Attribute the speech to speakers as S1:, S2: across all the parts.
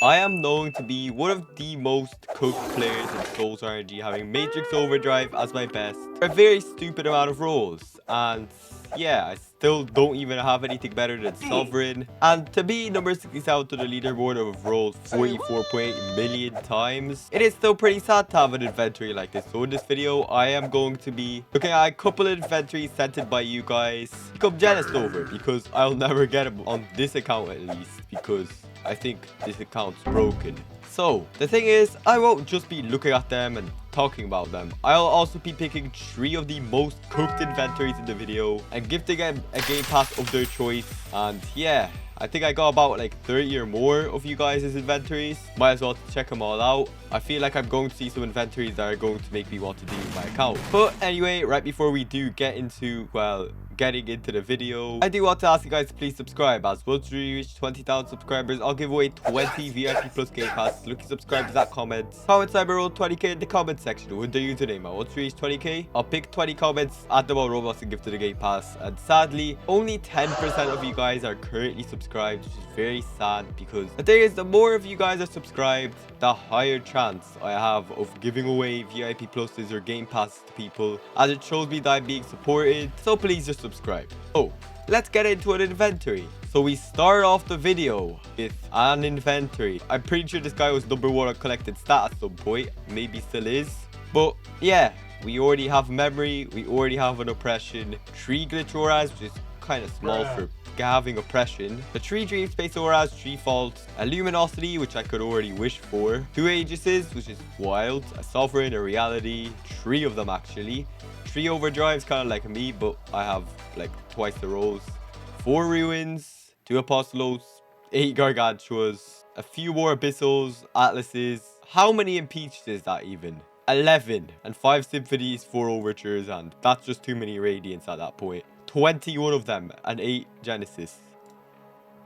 S1: I am known to be one of the most cooked players in Souls RNG, having Matrix Overdrive as my best for a very stupid amount of roles. And yeah, I still don't even have anything better than Sovereign. And to be number 67 to the leaderboard of rolled 44.8 million times, it is still pretty sad to have an inventory like this. So in this video, I am going to be looking at a couple of inventories sent in by you guys. Become jealous over because I'll never get them on this account at least, because I think this account's broken. So the thing is, I won't just be looking at them and talking about them. I'll also be picking 3 of the most cooked inventories in the video and gifting them a game pass of their choice. And yeah, I think I got about like 30 or more of you guys' inventories. Might as well check them all out. I feel like I'm going to see some inventories that are going to make me want to delete my account. But anyway, right before we do get into, well, getting into the video, I do want to ask you guys to please subscribe, as once we reach 20,000 subscribers, I'll give away 20 VIP plus game pass. Looking subscribers at comments. Comment cyber roll 20k in the comment section with the username. And once we reach 20k, I'll pick 20 comments, add them on Roblox and give to the game pass. And sadly, only 10% of you guys are currently subscribed, which is very sad, because the thing is, the more of you guys are subscribed, the higher chance I have of giving away VIP pluses or game passes to people, as it shows me that I'm being supported. So please just subscribe. Oh, let's get into an inventory. So we start off the video with an inventory. I'm pretty sure this guy was number 1 on collected stat at some point, maybe still is. But yeah, we already have memory, we already have an oppression, 3 glitch auras, which is kind of small for having oppression, the 3 dream space auras, 3 faults, a luminosity, which I could already wish for, 2 aegises, which is wild, a sovereign, a reality, 3 of them actually, 3 overdrives, kind of like me, but I have like twice the rolls, 4 ruins, 2 apostolos, 8 gargantuas, a few more abyssals, atlases. How many impeached is that even? 11, and 5 symphonies, 4 overtures, and that's just too many radiants at that point. 21 of them and 8 genesis.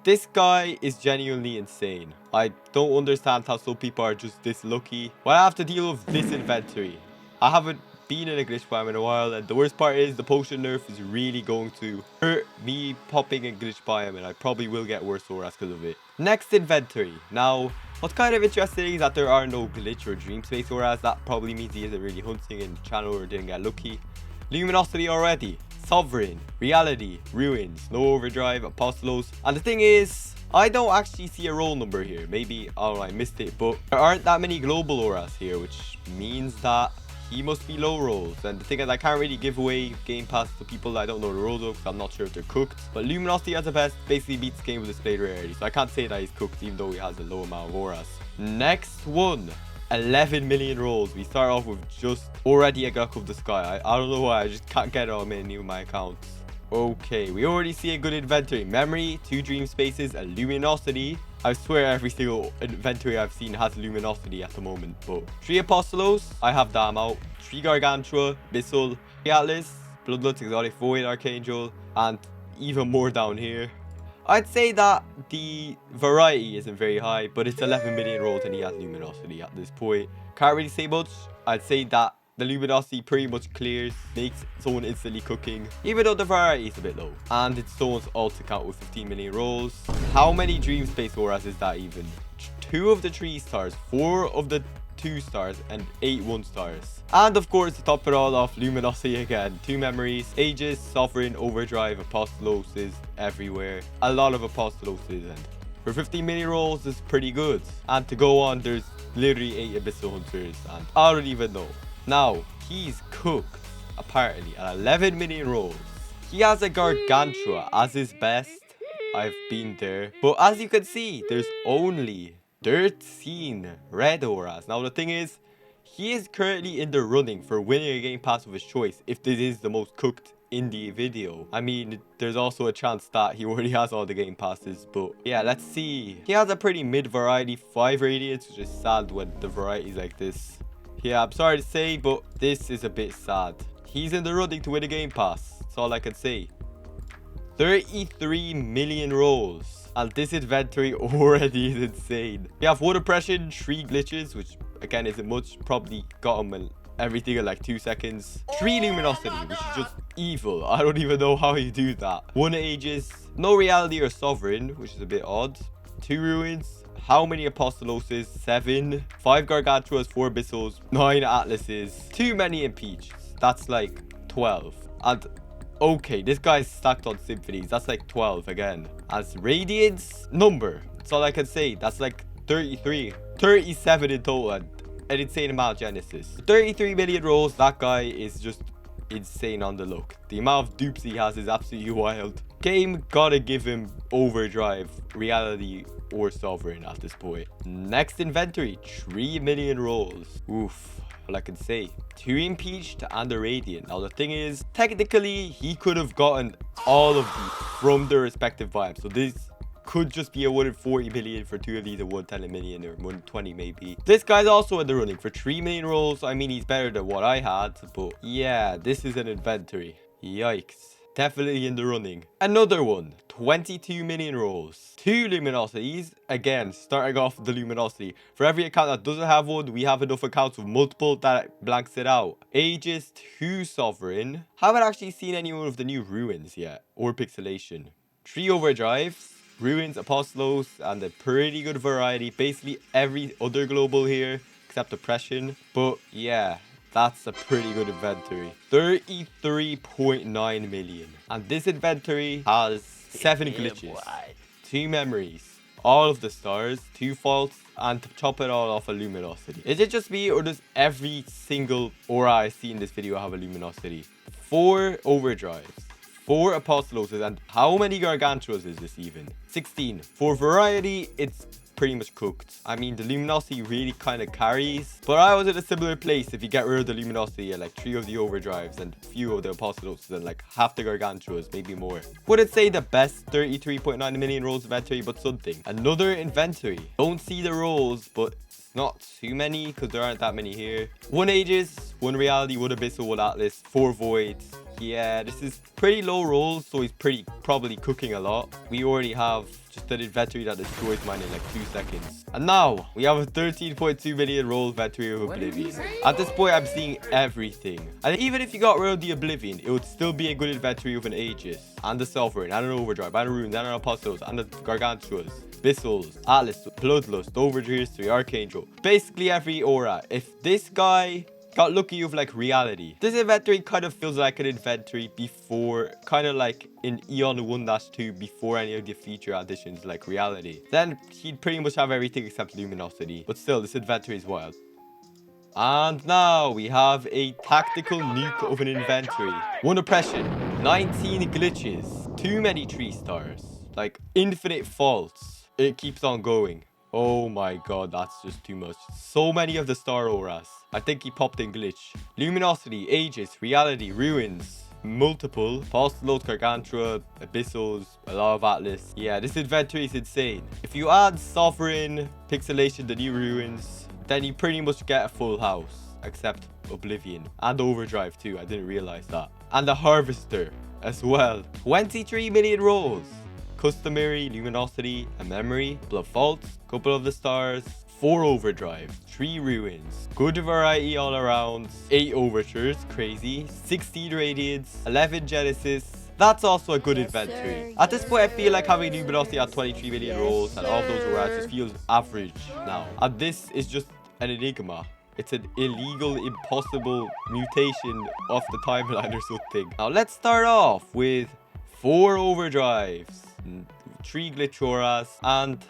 S1: This guy is genuinely insane. I don't understand how some people are just this lucky. But I have to deal with this inventory. I haven't been in a glitch biome in a while, and the worst part is the potion nerf is really going to hurt me popping a glitch biome, and I probably will get worse auras because of it. Next inventory. Now, what's kind of interesting is that there are no glitch or dream space auras. That probably means he isn't really hunting in the channel or didn't get lucky. Luminosity already. Sovereign, reality, ruins, no overdrive, apostolos. And the thing is, I don't actually see a roll number here. Maybe, oh, I missed it, but there aren't that many global auras here, which means that he must be low rolls. And the thing is, I can't really give away game pass to people that I don't know the rolls of, because I'm not sure if they're cooked. But luminosity as the best basically beats game with displayed rarity, so I can't say that he's cooked even though he has a low amount of auras. Next one. 11 million rolls. We start off with just already a Gluck of the Sky. I don't know why, I just can't get it on any of my accounts. Okay, we already see a good inventory. Memory, 2 dream spaces, a luminosity. I swear every single inventory I've seen has luminosity at the moment. But 3 apostolos, I have them out. 3 gargantua, abyssal, 3 atlas, bloodlust, exotic void, archangel, and even more down here. I'd say that the variety isn't very high, but it's 11 million rolls and he has luminosity at this point. Can't really say much. I'd say that the luminosity pretty much clears, makes someone instantly cooking, even though the variety is a bit low. And it's someone's alt account with 15 million rolls. How many dream space auras is that even? 2 of the 3 stars, 4 of the 2 stars, and 8 1 stars. And of course, to top it all off, luminosity again. 2 memories, aegis, sovereign, overdrive, apostoloses everywhere. A lot of apostoloses, and for 15 million rolls is pretty good. And to go on, there's literally 8 abyssal hunters, and I don't even know. Now, he's cooked apparently at 11 million rolls. He has a gargantua as his best. I've been there, but as you can see, there's only 13 red auras. Now the thing is, he is currently in the running for winning a game pass of his choice if this is the most cooked in the video. I mean, there's also a chance that he already has all the game passes, but yeah, let's see. He has a pretty mid variety, 5 radiants, which is sad when the variety is like this. Yeah, I'm sorry to say, but this is a bit sad. He's in the running to win a game pass. That's all I can say. 33 million rolls. And this inventory already is insane. We have 1 oppression, 3 glitches, which again isn't much. Probably got him in everything in like 2 seconds. 3 luminosity, which is just evil. I don't even know how you do that. 1 aegis, no reality or sovereign, which is a bit odd. 2 ruins. How many Apostoloses? 7. 5 Gargantuas, 4 Abyssals, 9 Atlases. Too many Impeached. That's like 12. And okay, this guy's stacked on Symphonies. That's like 12 again. As Radiance number, that's all I can say. That's like 33. 37 in total. And an insane amount of Genesis. 33 million rolls. That guy is just insane on the look. The amount of dupes he has is absolutely wild. Game gotta give him Overdrive, Reality, or Sovereign at this point. Next inventory, 3 million rolls. Oof, all I can say. 2 Impeached and a Radiant. Now the thing is, technically, he could have gotten all of these from their respective vibes. So this could just be a 140 million for 2 of these, a 110 million or 120 maybe. This guy's also in the running for 3 million rolls. I mean, he's better than what I had, but yeah, this is an inventory. Yikes. Definitely in the running. Another one, 22 million rolls. 2 luminosities. Again, starting off with the luminosity. For every account that doesn't have one, we have enough accounts with multiple that blanks it out. Aegis, 2 sovereign. Haven't actually seen any of the new ruins yet, or pixelation. 3 overdrives. Ruins, Apostolos, and a pretty good variety. Basically every other global here, except Oppression. But yeah, that's a pretty good inventory. 33.9 million. And this inventory has 7 glitches, 2 memories, all of the stars, 2 faults, and to top it all off, a luminosity. Is it just me, or does every single aura I see in this video have a luminosity? 4 overdrives. 4 Apostoloses, and how many Gargantuas is this even? 16. For variety, it's pretty much cooked. I mean, the luminosity really kind of carries, but I was in a similar place if you get rid of the luminosity and like 3 of the overdrives and a few of the Apostoloses and like half the Gargantuas, maybe more. Wouldn't say the best 33.9 million rolls inventory, but something. Another inventory. Don't see the rolls, but not too many because there aren't that many here. 1 Aegis, 1 Reality, 1 Abyssal, 1 Atlas, 4 Voids. Yeah, this is pretty low rolls, so he's probably cooking a lot. We already have just an inventory that destroys mine in like 2 seconds. And now we have a 13.2 million roll inventory of Oblivion. At this point, I'm seeing everything. And even if you got rid of the Oblivion, it would still be a good inventory of an Aegis and a Sovereign and an Overdrive and a Runes and an Apostolos and a Gargantuas, Abyssals, Atlas, Bloodlust, Overdrive History, Archangel. Basically every aura. If this guy got lucky with like Reality, this inventory kind of feels like an inventory before, kind of like in Eon 1-2 before any of the feature additions like Reality. Then he'd pretty much have everything except Luminosity, but still this inventory is wild. And now we have a tactical nuke of an inventory. 1 Oppression, 19 glitches, too many 3 stars, like infinite faults. It keeps on going. Oh my god, that's just too much. So many of the star auras. I think he popped in glitch. Luminosity, Aegis, Reality, Ruins, multiple, Apostolos, Gargantua, Abyssals, a lot of Atlas. Yeah, this inventory is insane. If you add Sovereign, Pixelation, the new Ruins, then you pretty much get a full house. Except Oblivion. And Overdrive too, I didn't realize that. And the Harvester as well. 23 million rolls. Customary, Luminosity, a Memory, Blood Faults, couple of the stars, 4 Overdrive, 3 Ruins, good variety all around, 8 Overtures, crazy, 16 Radiance, 11 Genesis. That's also a good inventory. At this point, I feel like having Luminosity at 23 million rolls and all of those auras just feels average now. And this is just an enigma. It's an illegal, impossible mutation of the timeline or something. Now let's start off with 4 Overdrives, 3 glitch auras, and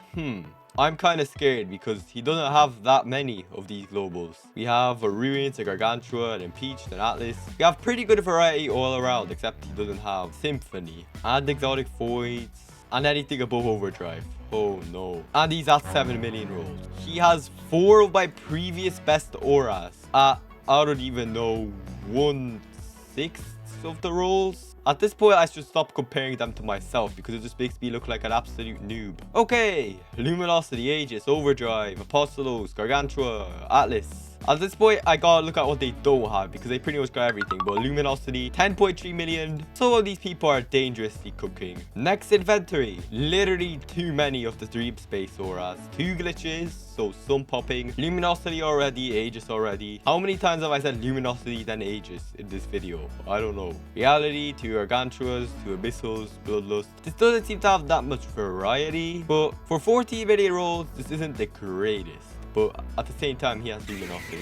S1: I'm kind of scared because he doesn't have that many of these globals. We have a Ruins, a Gargantua, an Impeached, an Atlas. We have pretty good variety all around, except he doesn't have Symphony and Exotic Voids and anything above Overdrive. Oh no. And he's at 7 million rolls. He has 4 of my previous best auras at, I don't even know, 1/6 of the rolls. At this point, I should stop comparing them to myself because it just makes me look like an absolute noob. Okay, Luminosity, Aegis, Overdrive, Apostolos, Gargantua, Atlas, At this point, I gotta look at what they don't have because they pretty much got everything. But luminosity, 10.3 million. Some of these people are dangerously cooking. Next inventory, literally too many of the dream space auras. 2 glitches, so some popping. Luminosity already, Aegis already. How many times have I said luminosity then Aegis in this video? I don't know. Reality, 2 Gargantuas, 2 Abyssals, Bloodlust. This doesn't seem to have that much variety, but for 14 million rolls, this isn't the greatest. But at the same time, he has luminosity.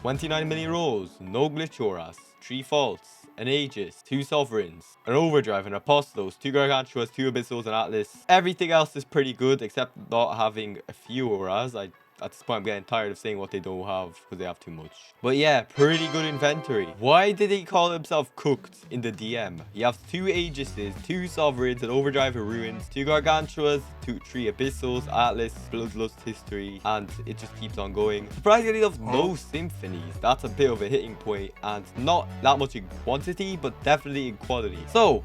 S1: 29 million rolls, no glitch auras, 3 faults, an Aegis, 2 Sovereigns, an Overdrive, an Apostolos, 2 Gargantuas, 2 Abyssals, an Atlas. Everything else is pretty good except not having a few auras. At this point, I'm getting tired of saying what they don't have because they have too much. But yeah, pretty good inventory. Why did he call himself cooked in the DM? He has 2 Aegises, 2 Sovereigns, an Overdrive, a Ruins, 2 Gargantuas, 3 Abyssals, Atlas, Bloodlust, History, and it just keeps on going. Surprisingly enough, no Symphonies. That's a bit of a hitting point, and not that much in quantity, but definitely in quality. So,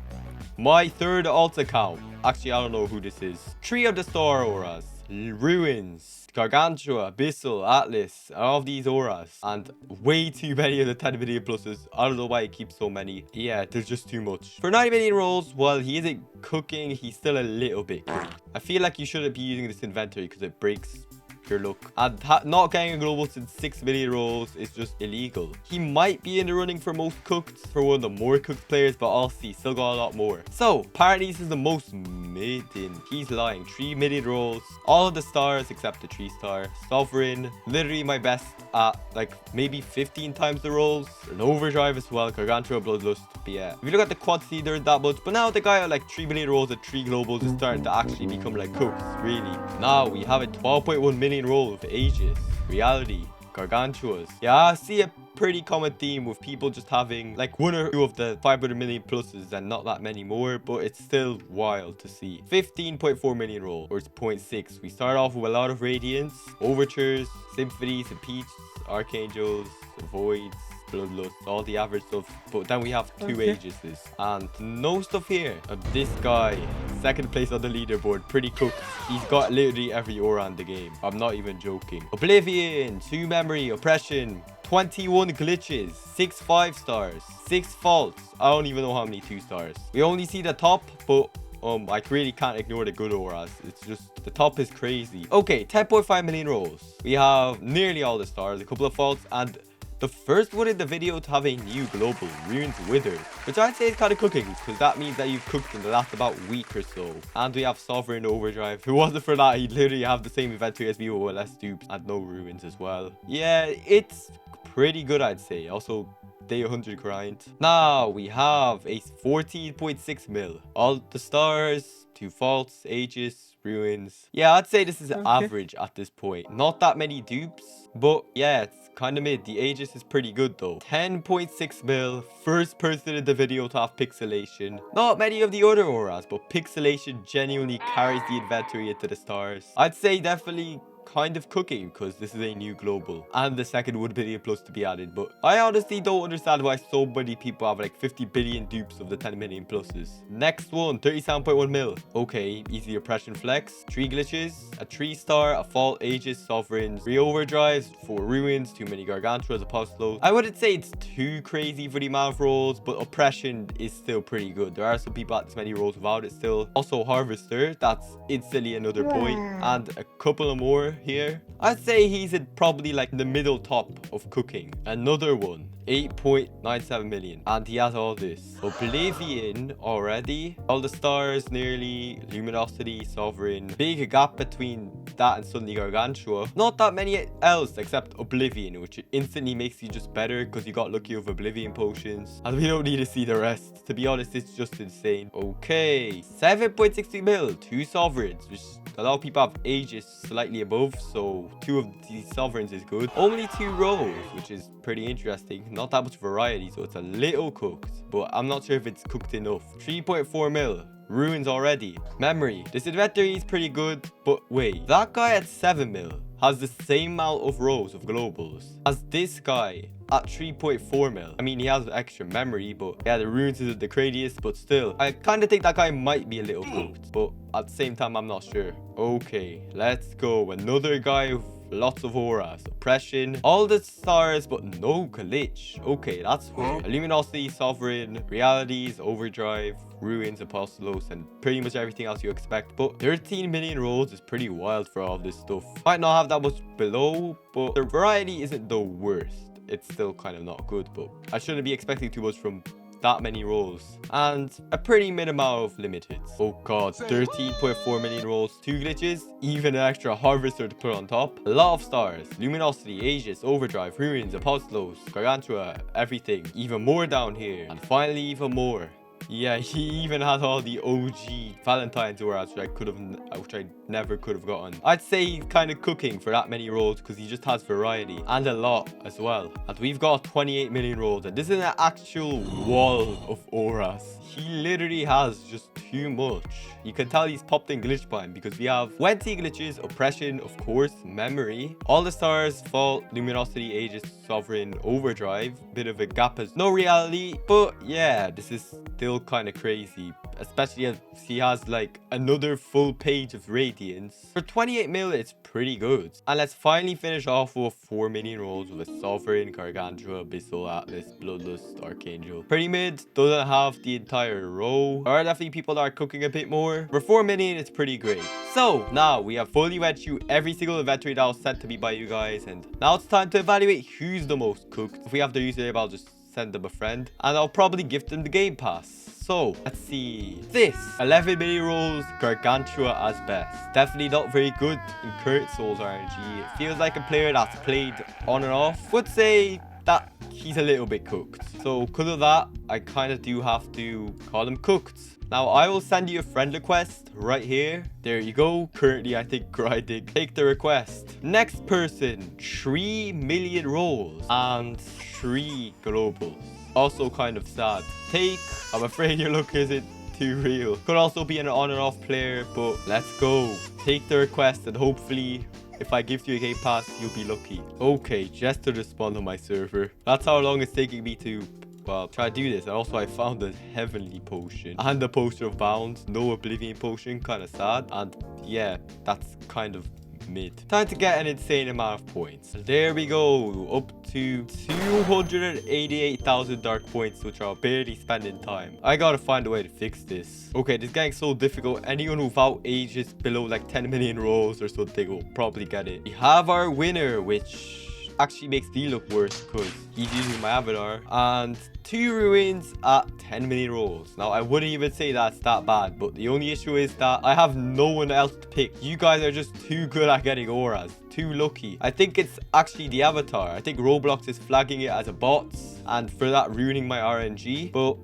S1: my third alt account. Actually, I don't know who this is. 3 of the Star Auras. Ruins, Gargantua, Abyssal, Atlas, all of these auras, and way too many of the 10 million pluses. I don't know why he keeps so many. Yeah, there's just too much. For 90 million rolls, while he isn't cooking, he's still a little bit cooked. I feel like you shouldn't be using this inventory because it breaks your luck, and not getting a global since 6 million rolls is just illegal. He might be in the running for most cooked for one of the more cooked players, but I'll see. Still got a lot more. So apparently this is the most maiden. He's lying. 3 million rolls, all of the stars except the 3-star. Sovereign, literally my best at like maybe 15 times the rolls. An Overdrive as well, Gargantua, Bloodlust. But yeah, if you look at the quantity, there isn't that much, but now the guy at like 3 million rolls and 3 globals is starting to actually become like cooked, really. Now we have a 12.1 million roll of Aegis, Reality, Gargantuas. Yeah, I see a pretty common theme with people just having like 1 or 2 of the 500 million pluses and not that many more, but it's still wild to see. 15.4 million roll, or it's 0.6. We start off with a lot of Radiance, Overtures, Symphonies, and Peach, Archangels, Voids, Bloodlust, all the average stuff, but then we have 2 Aegises and no stuff here. This guy, second place on the leaderboard, pretty cooked. He's got literally every aura in the game. I'm not even joking. Oblivion, 2 memory, oppression, 21 glitches, 6 5-stars, 6 faults. I don't even know how many 2-stars. We only see the top, but I really can't ignore the good auras. It's just, the top is crazy. Okay, 10.5 million rolls. We have nearly all the stars, a couple of faults, and the first one in the video to have a new global, Ruins Wither, which I'd say is kind of cooking, because that means that you've cooked in the last about week or so. And we have Sovereign Overdrive. If it wasn't for that, he'd literally have the same inventory as me with less dupes and no Ruins as well. Yeah, it's pretty good, I'd say. Also, day 100 grind. Now we have a 14.6 mil. All the stars, 2 faults, Aegis, Ruins. Yeah, I'd say this is average at this point. Not that many dupes, but yeah, it's kind of mid. The Aegis is pretty good though. 10.6 mil. First person in the video to have pixelation. Not many of the other auras, but pixelation genuinely carries the inventory into the stars. I'd say definitely kind of cooking because this is a new global and the second 1 billion plus to be added, but I honestly don't understand why so many people have like 50 billion dupes of the 10 million pluses. Next one, 37.1 mil. Okay, easy oppression flex, 3 glitches, a 3-star, a fault, Aegis, Sovereigns, 3 overdrives, 4 ruins, too many Gargantuas, Apostolos. I wouldn't say it's too crazy for the amount of rolls, but oppression is still pretty good. There are some people at this many rolls without it still. Also harvester, that's instantly another point, and a couple of more here. I'd say he's in probably like the middle top of cooking. Another one, 8.97 million, and he has all this. Oblivion already, all the stars nearly, luminosity, sovereign, big gap between that and suddenly Gargantua. Not that many else except Oblivion, which instantly makes you just better because you got lucky with Oblivion potions, and we don't need to see the rest. To be honest, it's just insane. Okay, 7.60 mil, 2 sovereigns, which a lot of people have Aegis slightly above, so 2 of these sovereigns is good. Only 2 rows, which is pretty interesting. Not that much variety, so it's a little cooked, but I'm not sure if it's cooked enough. 3.4 mil. Ruins already. Memory. This inventory is pretty good, but wait. That guy at 7 mil has the same amount of rows of globals as this guy at 3.4 mil. I mean, he has extra memory, but yeah, the ruins isn't the craziest, but still, I kind of think that guy might be a little cooked, but at the same time, I'm not sure. Okay, let's go. Another guy lots of auras, oppression, all the stars, but no glitch. Okay, that's weird. Luminosity, sovereign, realities, overdrive, ruins, apostolos, and pretty much everything else you expect. But 13 million rolls is pretty wild for all of this stuff. Might not have that much below, but the variety isn't the worst. It's still kind of not good, but I shouldn't be expecting too much from that many rolls, and a pretty minimum of limited. Oh god, 13.4 million rolls, 2 glitches, even an extra harvester to put on top, a lot of stars, luminosity, aegis, overdrive, ruins, apostolos, gargantua, everything, even more down here, and finally even more. Yeah, he even has all the OG Valentine's auras, which I never could have gotten. I'd say he's kind of cooking for that many rolls because he just has variety and a lot as well. And we've got 28 million rolls, and this is an actual wall of auras. He literally has just too much. You can tell he's popped in glitch bind because we have 20 glitches, oppression, of course, memory, all the stars, fault, luminosity, aegis, sovereign, overdrive, bit of a gap as no reality. But yeah, this is still kind of crazy, especially as he has like another full page of radiance. For 28 mil, it's pretty good. And let's finally finish off with 4 million rolls with a sovereign, gargantua, abyssal, atlas, bloodlust, archangel. Pretty mid, doesn't have the entire row. There are definitely people that are cooking a bit more. For 4 million, it's pretty great. So now we have fully read through every single inventory that was sent to me by you guys, and now it's time to evaluate who's the most cooked. If we have their username, I'll just send them a friend, and I'll probably gift them the game pass. So let's see. This 11 million rolls, gargantua as best. Definitely not very good in current Souls RNG. It feels like a player that's played on and off. Would say that he's a little bit cooked. So because of that, I kind of do have to call him cooked. Now, I will send you a friend request right here. There you go. Currently, I think grinding. Take the request. Next person, 3 million rolls and 3 globals. Also kind of sad. Take. I'm afraid your luck isn't too real. Could also be an on and off player, but let's go. Take the request, and hopefully, if I give you a game pass, you'll be lucky. Okay, just to respond on my server. That's how long it's taking me to, well, try to do this. And also, I found a heavenly potion and the potion of bounds. No oblivion potion, kind of sad. And yeah, that's kind of mid. Time to get an insane amount of points. And there we go, up to 288,000 dark points, which are barely spending time. I gotta find a way to fix this. Okay, this is getting so difficult. Anyone without ages below like 10 million rolls or something will probably get it. We have our winner, which actually makes me look worse because he's using my avatar, and 2 ruins at 10 million rolls. Now, I wouldn't even say that's that bad, but the only issue is that I have no one else to pick. You guys are just too good at getting auras. Too lucky. I think it's actually the avatar. I think Roblox is flagging it as a bot, and for that ruining my RNG. But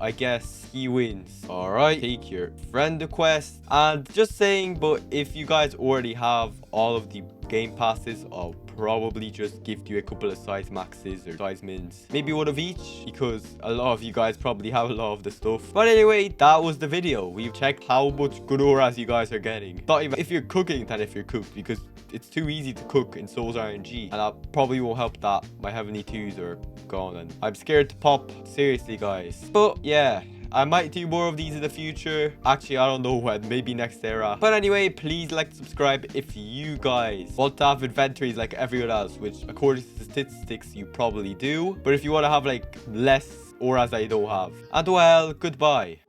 S1: I guess he wins. All right, take your friend request. And just saying, but if you guys already have all of the game passes, I'll probably just give you a couple of size maxes or size mins, maybe one of each, because a lot of you guys probably have a lot of the stuff. But anyway, that was the video. We've checked how much good auras you guys are getting. Not even if you're cooking than if you're cooked, because it's too easy to cook in Souls RNG, and that probably won't help that my heavenly 2s are gone and I'm scared to pop. Seriously, guys. But yeah, I might do more of these in the future. Actually, I don't know when. Maybe next era. But anyway, please like and subscribe if you guys want to have inventories like everyone else, which according to statistics, you probably do. But if you want to have like less auras that you don't have. And well, goodbye.